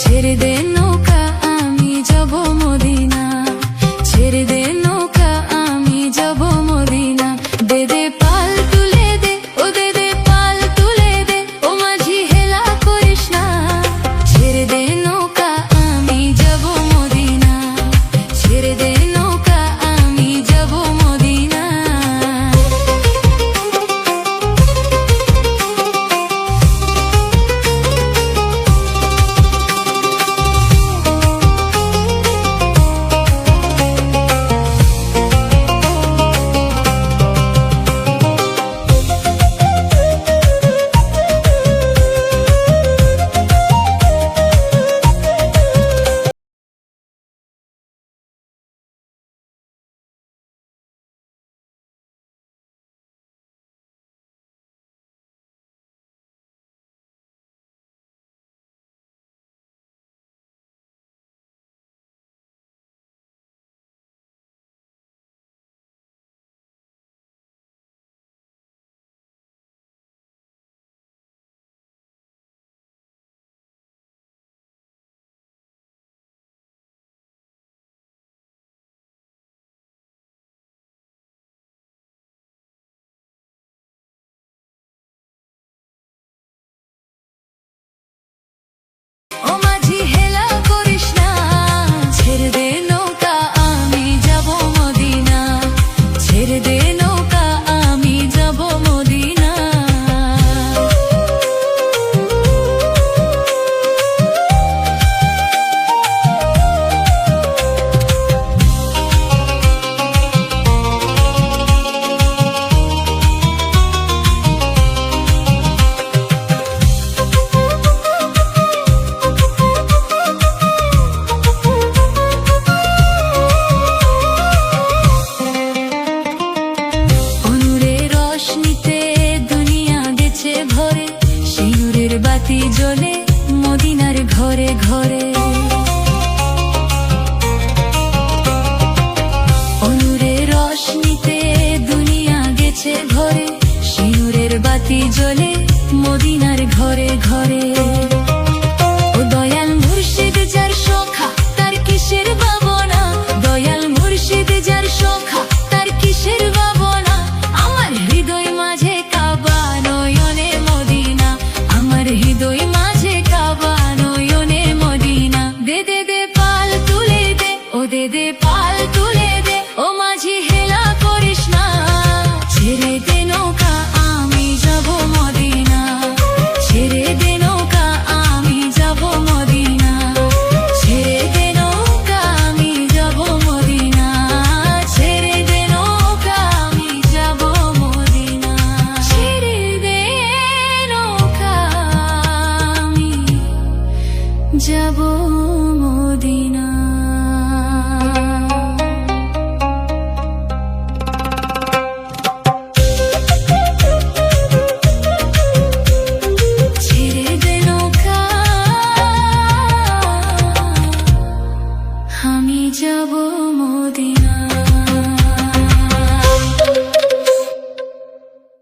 ছেড়ে দে নৌকা আমি যাব মদিনা, ছেড়ে দে নৌকা আমি যাব মদিনা। দে দে পাল তুলে দে, ও দে দে পাল তুলে দে, ও মাঝি হেলা করিস না। ছেড়ে দে নৌকা আমি যাব মদিনা, ছেড়ে দে নৌকা আমি যাব মদিনা। ও মাঝি হেলা করিস না, ছেড়ে দে নৌকা আমি যাব মদিনা, ছেড়ে দে নৌকা আমি যাব মদিনা। বাতি জ্বলে মদিনার ঘরে ঘরে, অনুরের রোশনিতে দুনিয়া গেছে ভরে, সিঁদুরের বাতি জ্বলে মদিনার ঘরে ঘরে। ও দয়াল মুর্শিদ যার সখা তার কিসের ভাবনা, দয়াল মুর্শিদ যার সখা তার কিসের ভাবনা। আমার হৃদয় মাঝে কাবা নয়নে মদিনা, আমার হৃদয় মাঝে কাবা নয়নে মদিনা। দে দে দে পাল তুলে দে, ও দে দে পাল তুলে দে, ও মাঝি হেলা করিস না। ছেড়ে দে নৌকা আমি যাব মদিনা, ছেড়ে দে নৌকা আমি যাব মদিনা, ছেড়ে দে নৌকা আমি যাব মদিনা, ছেড়ে দে নৌকা আমি যাব মদিনা, ছেড়ে দে নৌকা আমি যাব মদিনা। ছেড়ে দে নৌকা আমি যাব মদিনা।